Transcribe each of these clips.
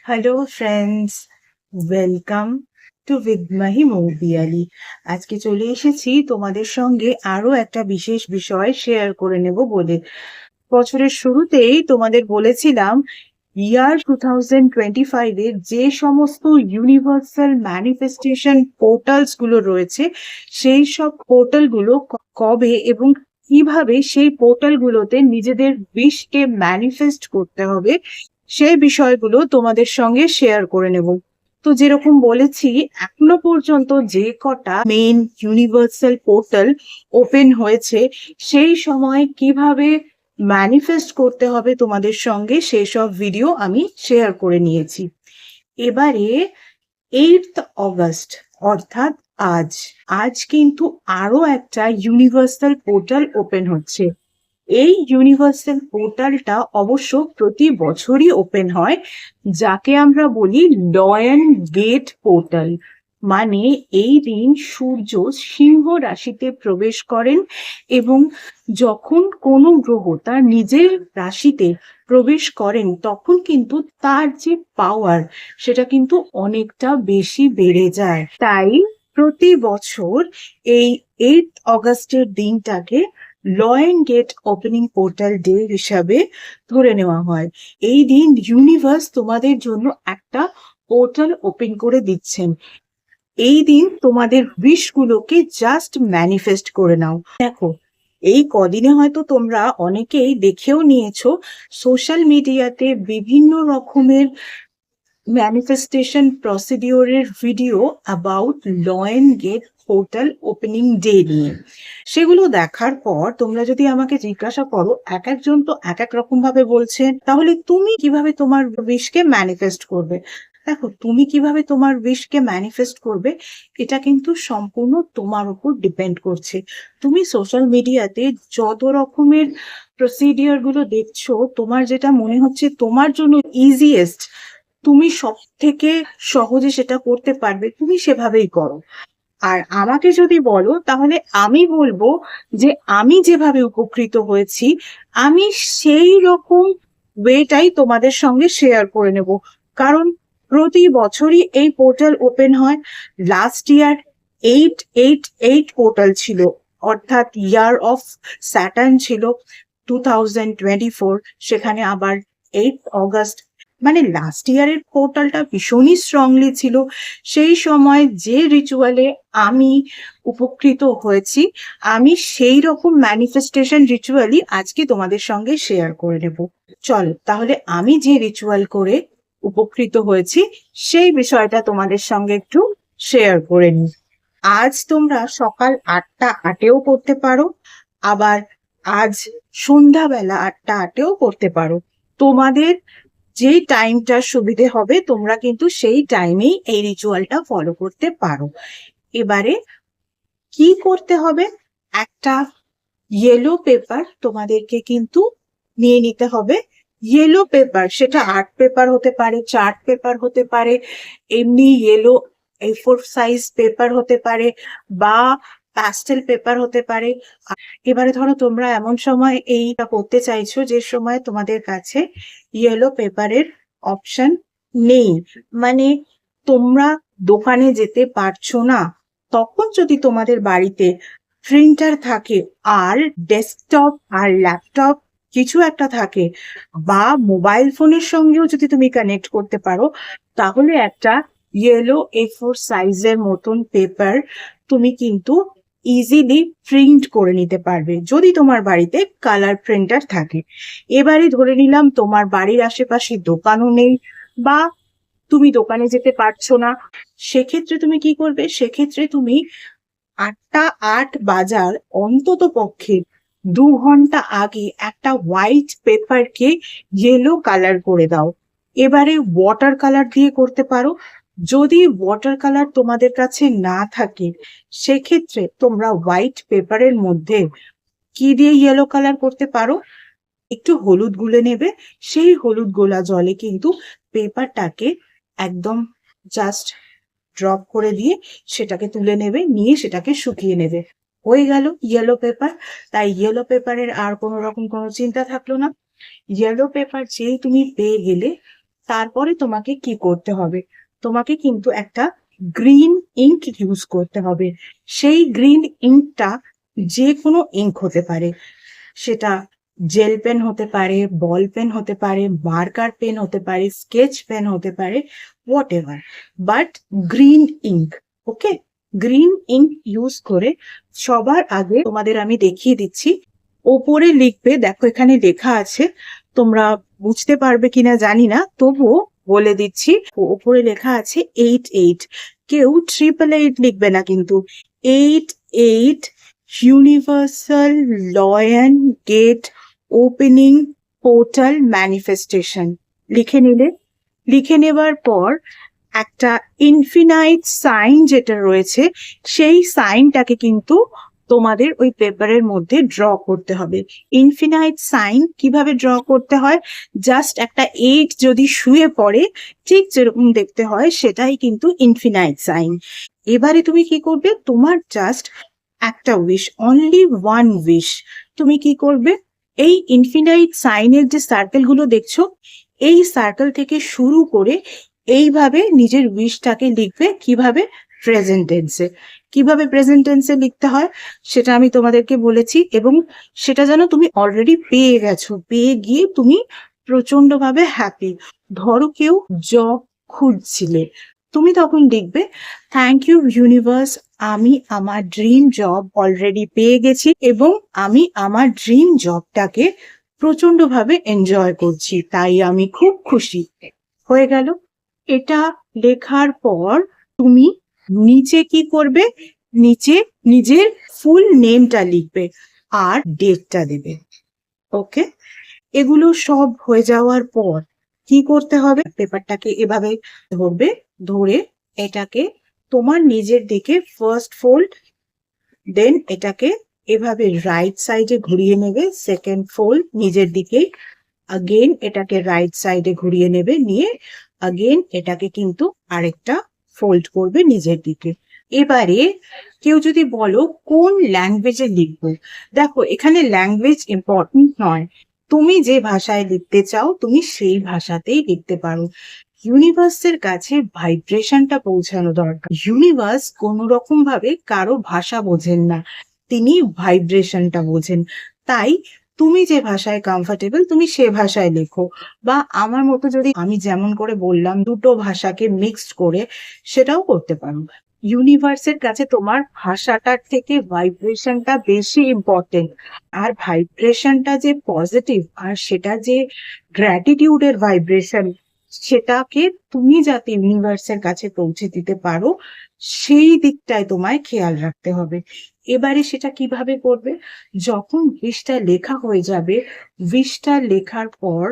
Hello friends, welcome to with Mahi Moupiyali. আজকে চলে এসেছি তোমাদের সঙ্গে আরো একটা বিশেষ বিষয় শেয়ার করে নেব বলে। বছরের শুরুতেই তোমাদের বলেছিলাম ইয়ার 2025 এর যে সমস্ত ইউনিভার্সাল ম্যানিফেস্টেশন পোর্টালস গুলো রয়েছে, সেই সব পোর্টাল গুলো কবে এবং কিভাবে সেই পোর্টাল গুলোতে নিজেদের উইশকে ম্যানিফেস্ট করতে হবে সেই বিষয়গুলো তোমাদের সঙ্গে শেয়ার করে নেব। তো যেরকম বলেছি, এখনো পর্যন্ত যে কটা মেইন ইউনিভার্সাল পোর্টাল ওপেন হয়েছে, সেই সময় কিভাবে ম্যানিফেস্ট করতে হবে তোমাদের সঙ্গে সেই সব ভিডিও আমি শেয়ার করে নিয়েছি। এবারে 8th অগস্ট অর্থাৎ আজ আজ কিন্তু আরো একটা ইউনিভার্সাল পোর্টাল ওপেন হচ্ছে। এই ইউনিভার্সাল পোর্টালটা অবশ্য প্রতি বছরই ওপেন হয়, যাকে আমরা বলি লয়ন গেট পোর্টাল। মানে এই দিন সূর্য সিংহ রাশিতে প্রবেশ করেন এবং যখন কোনো গ্রহ তার নিজের রাশিতে প্রবেশ করেন তখন কিন্তু তার যে পাওয়ার সেটা কিন্তু অনেকটা বেশি বেড়ে যায়। তাই প্রতি বছর এই 8th অগস্টের দিনটাকে lion gate opening portal day হিসাবে ধরে নেওয়া হয়। এই দিন ইউনিভার্স তোমাদের জন্য একটা পোর্টাল ওপেন করে দিচ্ছেন। এই দিন তোমাদের উইশ গুলোকে জাস্ট ম্যানিফেস্ট করে নাও। দেখো, এই কদিনে হয়তো তোমরা অনেকেই দেখেও নিয়েছো, সোশ্যাল মিডিয়াতে বিভিন্ন রকমের ম্যানিফেস্টেশন প্রসিডিওরের video about lion gate portal opening day নিয়ে। সেগুলো দেখার পর তোমরা যদি আমাকে জিজ্ঞাসা করো, এক একজন তো এক এক রকম ভাবে বলছেন, তাহলে তুমি কিভাবে তোমার উইশকে ম্যানিফেস্ট করবে? দেখো, তুমি কিভাবে তোমার উইশকে ম্যানিফেস্ট করবে এটা কিন্তু সম্পূর্ণ তোমার উপর ডিপেন্ড করছে। তুমি সোশ্যাল মিডিয়াতে যত রকমের প্রসিডিওর গুলো দেখছো, তোমার যেটা মনে হচ্ছে তোমার জন্য ইজিয়েস্ট, তুমি সব থেকে সহজে সেটা করতে পারবে, তুমি সেভাবেই করো। আর আমাকে যদি বলো, তাহলে আমি বলবো যে আমি যেভাবে উপকৃত হয়েছি, আমি সেই রকম ওয়েটাই তোমাদের সঙ্গে শেয়ার করে নেব। কারণ প্রতি বছরই এই পোর্টাল ওপেন হয়। লাস্ট ইয়ার 888 পোর্টাল ছিল, অর্থাৎ ইয়ার অফ স্যাটার্ন ছিল 2024। সেখানে আবার 8th অগস্ট, মানে লাস্ট ইয়ারের পোর্টালটা ভীষণই স্ট্রংলি ছিল। সেই সময় যে রিচুয়ালে আমি উপকৃত হয়েছি, আমি সেই রকম ম্যানিফেস্টেশন রিচুয়ালই আজকে তোমাদের সঙ্গে শেয়ার করে নেব। চলো তাহলে আমি যে রিচুয়াল করে উপকৃত হয়েছি সেই বিষয়টা তোমাদের সঙ্গে একটু শেয়ার করে নিই। আজ তোমরা সকাল 8টা 8-এও করতে পারো, আবার আজ সন্ধ্যাবেলা 8টা 8-এও করতে পারো। তোমাদের যে টাইমটা সুবিধে হবে তোমরা কিন্তু সেই টাইমেই এই রিচুয়ালটা ফলো করতে পারো। এবারে কি করতে হবে, একটা ইয়েলো পেপার তোমাদেরকে কিন্তু নিয়ে নিতে হবে। ইয়েলো পেপার, সেটা আর্ট পেপার হতে পারে, চার্ট পেপার হতে পারে, এমনি ইয়েলো A4 সাইজ পেপার হতে পারে, বা প্যাস্টেল পেপার হতে পারে। এবারে ধরো তোমরা এমন সময় এইটা করতে চাইছো যে সময় তোমাদের কাছে ইয়েলো পেপারের অপশন নেই, মানে তোমরা দোকানে যেতে পারছো না, তখন যদি তোমাদের বাড়িতে প্রিন্টার থাকে আর ডেস্কটপ আর ল্যাপটপ কিছু একটা থাকে, বা মোবাইল ফোনের সঙ্গেও যদি তুমি কানেক্ট করতে পারো, তাহলে একটা ইয়েলো A4 সাইজের মতন পেপার তুমি কিন্তু ইজিলি প্রিন্ট করে নিতে পারবে যদি তোমার বাড়িতে কালার প্রিন্টার থাকে। এবারে ধরে নিলাম তোমার বাড়ির আশেপাশে দোকানও নেই, বা তুমি দোকানে যেতে পারছো না, সেক্ষেত্রে তুমি কি করবে? সেক্ষেত্রে তুমি 8টা 8 বাজার অন্তত পক্ষে 2 ঘন্টা আগে একটা হোয়াইট পেপারকে ইয়েলো কালার করে দাও। এবারে ওয়াটার কালার দিয়ে করতে পারো। যদি ওয়াটার কালার তোমাদের কাছে না থাকে, সেক্ষেত্রে তোমরা হোয়াইট পেপারের মধ্যে কি দিয়ে ইয়েলো কালার করতে পারো, একটু হলুদ গুলে নেবে। সেই হলুদ গোলা জলে কিন্তু পেপারটাকে একদম জাস্ট ড্রপ করে দিয়ে সেটাকে তুলে নেবে, নিয়ে সেটাকে শুকিয়ে নেবে। হয়ে গেল ইয়েলো পেপার। তাই ইয়েলো পেপারের আর কোনো রকম কোনো চিন্তা থাকলো না। ইয়েলো পেপার যেই তুমি পেয়ে গেলে, তারপরে তোমাকে কি করতে হবে, তোমাকে কিন্তু একটা গ্রিন ইঙ্ক ইউজ করতে হবে। সেই গ্রিন ইঙ্কটা যে কোনো ইঙ্ক হতে পারে, সেটা জেল পেন হতে পারে, বল পেন হতে পারে, মার্কার পেন হতে পারে, স্কেচ পেন হতে পারে, what ever, but green ink. Okay, green ink use করে সবার আগে তোমাদের আমি দেখিয়ে দিচ্ছি। ওপরে লিখবে, দেখো এখানে লেখা আছে, তোমরা বুঝতে পারবে কিনা জানি না, তবুও বলে দিচ্ছি। ওপরে লেখা আছে 88। কেউ 888 লিখবে না কিন্তু, 88 universal lion gate opening portal manifestation লিখে নিলে। লিখে নেবার পর একটা ইনফিনাইট সাইন যেটা রয়েছে, সেই সাইনটাকে কিন্তু তোমাদের ওই পেপারের মধ্যে ড্র করতে হবে। ইনফিনাইট সাইন কিভাবে ড্র করতে হয়, জাস্ট একটা 8 যদি শুয়ে পড়ে ঠিক যেরকম দেখতে হয়, সেটাই কিন্তু ইনফিনাইট সাইন। এবারে তুমি কি করবে, তোমার জাস্ট একটা উইশ, অনলি ওয়ান উইশ। তুমি কি করবে, এই ইনফিনাইট সাইনের যে সার্কেল গুলো দেখছো, এই সার্কেল থেকে শুরু করে এইভাবে নিজের উইশটাকে লিখবে। কিভাবে, প্রেজেন্ট টেন্সে। কিভাবে প্রেজেন্ট টেন্সে লিখতে হয় সেটা আমি তোমাদেরকে বলেছি, এবং সেটা যেন তুমি অলরেডি পেয়ে গেছো, পেয়ে গিয়ে তুমি প্রচন্ড ভাবে হ্যাপি। ধরো কেউ জব খুঁজছিলে, তুমি তখন লিখবে, থ্যাংক ইউ ইউনিভার্স, আমি আমার ড্রিম জব অলরেডি পেয়ে গেছি এবং আমি আমার ড্রিম জবটাকে প্রচন্ড ভাবে এনজয় করছি, তাই আমি খুব খুশি। হয়ে গেল। এটা লেখার পর তুমি নিচে কি করবে, নিচে নিজের ফুল নেমটা লিখবে আর ডেটটা দেবে। ওকে, এগুলো সব হয়ে যাওয়ার পর কি করতে হবে, পেপারটাকে এভাবে ধরবে, ধরে এটাকে তোমার নিজের দিকে ফার্স্ট ফোল্ড, দেন এটাকে এভাবে রাইট সাইডে ঘুরিয়ে নেবে, সেকেন্ড ফোল্ড নিজের দিকে, আগেন এটাকে রাইট সাইডে ঘুরিয়ে নেবে, নিয়ে আগেন এটাকে কিন্তু আরেকটা ফোল্ড করবে নিজের দিকে। এবারে কেউ যদি বলো কোন ল্যাঙ্গুয়েজে লিখবো, দেখো এখানে ল্যাঙ্গুয়েজ ইম্পর্টেন্ট নয়, তুমি যে ভাষায় লিখতে চাও তুমি সেই ভাষাতেই লিখতে পারো। ইউনিভার্সের কাছে ভাইব্রেশনটা পৌঁছানো দরকার। ইউনিভার্স কোনো রকম ভাবে কারো ভাষা বোঝেন না, তিনি ভাইব্রেশনটা বোঝেন। তাই তুমি যে ভাষায় কমফর্টেবল তুমি সে ভাষায় লেখো, বা আমার মতো যদি আমি যেমন করে বললাম দুটো ভাষাকে মিক্সড করে সেটাও করতে পারো। ইউনিভার্সের কাছে তোমার ভাষাটার থেকে ভাইব্রেশনটা বেশি ইম্পর্টেন্ট। আর ভাইব্রেশনটা যে পজিটিভ, আর সেটা যে গ্র্যাটিটিউডের ভাইব্রেশন, সেটাকে তুমি যাতে ইউনিভার্সের কাছে পৌঁছে দিতে পারো সেই দিকটায় তোমায় খেয়াল রাখতে হবে। এবারে সেটা কিভাবে করবে, যখন উইশটা লেখা হয়ে যাবে, উইশটা লেখার পর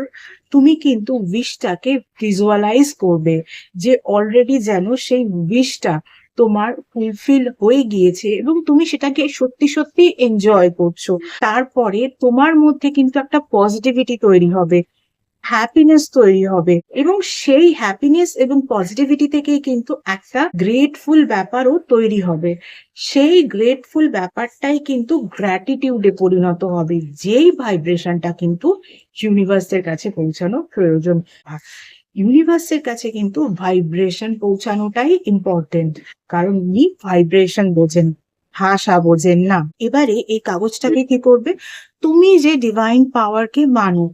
তুমি কিন্তু উইশটাকে ভিজুয়ালাইজ করবে, যে অলরেডি যেন সেই উইশটা তোমার ফুলফিল হয়ে গিয়েছে এবং তুমি সেটাকে সত্যি সত্যি এনজয় করছো। তারপরে তোমার মধ্যে কিন্তু একটা পজিটিভিটি তৈরি হবে, হ্যাপিনেস তৈরি হবে, এবং সেই হ্যাপিনেস এবং পজিটিভিটি থেকেই কিন্তু একটা গ্রেটফুল ব্যাপারও তৈরি হবে। সেই গ্রেটফুল ব্যাপারটাই কিন্তু গ্র্যাটিটিউডে পরিণত হবে, যেই ভাইব্রেশনটা কিন্তু ইউনিভার্সের কাছে পৌঁছানো প্রয়োজন। ইউনিভার্সের কাছে কিন্তু ভাইব্রেশন পৌঁছানোটাই ইম্পর্টেন্ট, কারণ উনি ভাইব্রেশন বোঝেন, ভাষা বোঝেন না। এবারে এই কাগজটাকে কি করবে, তুমি যে ডিভাইন পাওয়ারকে মানো,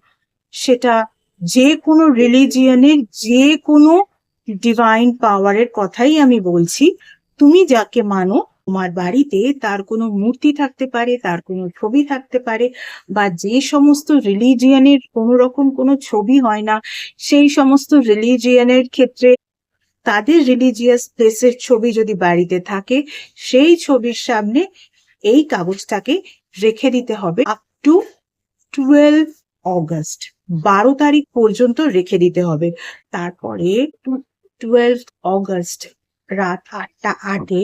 সেটা যে কোনো রিলিজিয়নের যে কোনো ডিভাইন পাওয়ারের কথাই আমি বলছি, তুমি যাকে মানো, তোমার বাড়িতে তার কোনো মূর্তি থাকতে পারে, তার কোনো ছবি থাকতে পারে, বা যে সমস্ত রিলিজিয়নের কোনো রকম কোনো ছবি হয় না, সেই সমস্ত রিলিজিয়নের ক্ষেত্রে তাদের রিলিজিয়াস প্লেসের ছবি যদি বাড়িতে থাকে, সেই ছবির সামনে এই কাগজটাকে রেখে দিতে হবে আপ টু 12 অগস্ট, 12 তারিখ পর্যন্ত রেখে দিতে হবে। তারপরে 12 অগস্ট রাত 8টা 8-এ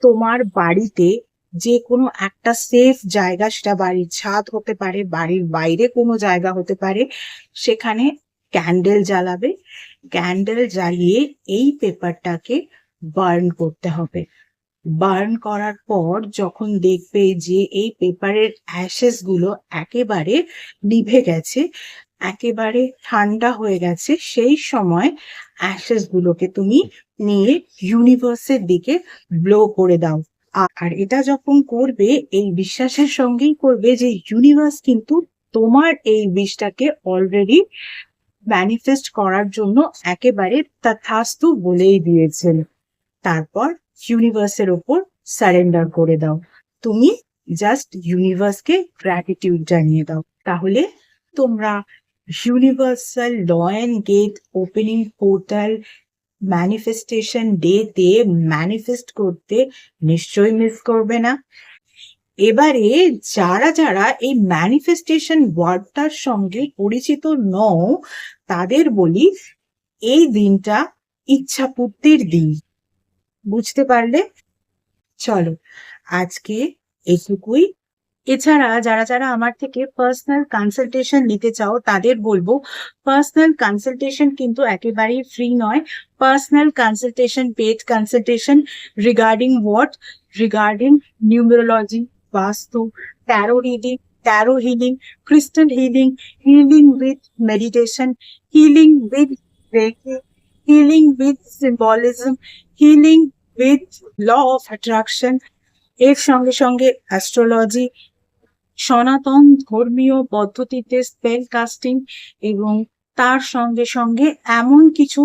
তোমার বাড়িতে যে কোনো একটা সেফ জায়গা, সেটা বাড়ির ছাদ হতে পারে, বাড়ির বাইরে কোনো জায়গা হতে পারে, সেখানে ক্যান্ডেল জ্বালাবে। ক্যান্ডেল জ্বালিয়ে এই পেপারটাকে বার্ন করতে হবে। বার্ন করার পর যখন দেখবে যে এই পেপারের অ্যাশেস গুলো একেবারে নিভে গেছে, একেবারে ঠান্ডা হয়ে গেছে, সেই সময় অ্যাশেস গুলোকে তুমি নিয়ে ইউনিভার্সের দিকে ব্লো করে দাও। আর এটা যখন করবে, এই বিশ্বাসের সঙ্গেই করবে যে ইউনিভার্স কিন্তু তোমার এই উইশটাকে অলরেডি ম্যানিফেস্ট করার জন্য একেবারে তথাস্তু বলেই দিয়েছেন। তারপর ইউনিভার্সের ওপর সারেন্ডার করে দাও। তুমি জাস্ট ইউনিভার্সকে গ্র্যাটিটিউড জানিয়ে দাও। তাহলে তোমরা universal lion gate opening portal manifestation ডেতে ম্যানিফেস্ট করতে নিশ্চয়ই মিস করবে না। এবারে যারা যারা এই ম্যানিফেস্টেশন ওয়ার্ডটার সঙ্গে পরিচিত নও, তাদের বলি এই দিনটা ইচ্ছাপূর্তির দিন। বুঝতে পারলে? চলো আজকে এটুকুই। এছাড়া যারা যারা আমার থেকে পার্সোনাল কনসালটেশন নিতে চাও, তাদের বলবো পার্সোনাল কনসালটেশন কিন্তু একেবারেই ফ্রি নয়। Personal consultation, paid consultation regarding numerology, vastu, tarot reading, tarot healing, crystal healing, healing with meditation, healing with reiki, healing with symbolism, healing with law of attraction, এর সঙ্গে সঙ্গে অ্যাস্ট্রোলজি, সনাতন ধর্মীয় পদ্ধতিতে স্পেল কাস্টিং, এবং তার সঙ্গে সঙ্গে এমন কিছু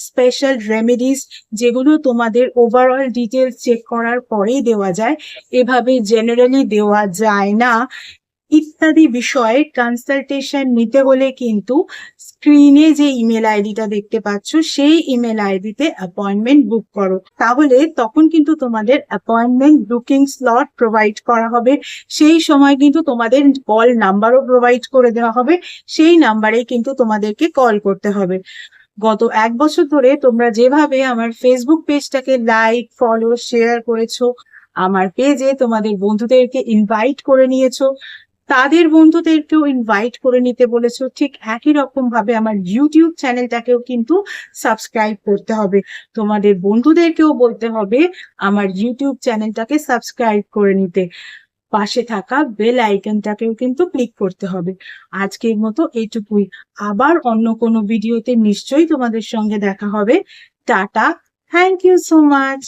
স্পেশাল রেমেডিস যেগুলো তোমাদের ওভারঅল ডিটেলস চেক করার পরেই দেওয়া যায়, এভাবে জেনারেলি দেওয়া যায় না, ইত্যাদি বিষয়ে কনসালটেশন নিতে হলে কিন্তু স্ক্রিনে যে ইমেল আইডিটা দেখতে পাচ্ছ, সেই ইমেল আইডিতে অ্যাপয়েন্টমেন্ট বুক করো। তাহলে তখন কিন্তু তোমাদের অ্যাপয়েন্টমেন্ট বুকিং স্লট প্রোভাইড করা হবে। সেই সময় কিন্তু তোমাদের কল নাম্বারও প্রোভাইড করে দেওয়া হবে, সেই নাম্বারে কিন্তু তোমাদেরকে কল করতে হবে। গত 1 বছর ধরে তোমরা যেভাবে আমার ফেসবুক পেজটাকে লাইক, ফলো, শেয়ার করেছো, আমার পেজে তোমাদের বন্ধুদেরকে ইনভাইট করে নিয়েছো, তাদের বন্ধুদেরকেও ইনভাইট করে নিতে বলেছো, ঠিক একই রকম ভাবে আমার ইউটিউব চ্যানেলটাকেও কিন্তু সাবস্ক্রাইব করতে হবে। তোমাদের বন্ধুদেরকেও বলতে হবে আমার ইউটিউব চ্যানেলটাকে সাবস্ক্রাইব করে নিতে। পাশে থাকা বেল আইকনটাকেও কিন্তু ক্লিক করতে হবে। আজকের মতো এইটুকুই। আবার অন্য কোনো ভিডিওতে নিশ্চয়ই তোমাদের সঙ্গে দেখা হবে। Tata, thank you so much.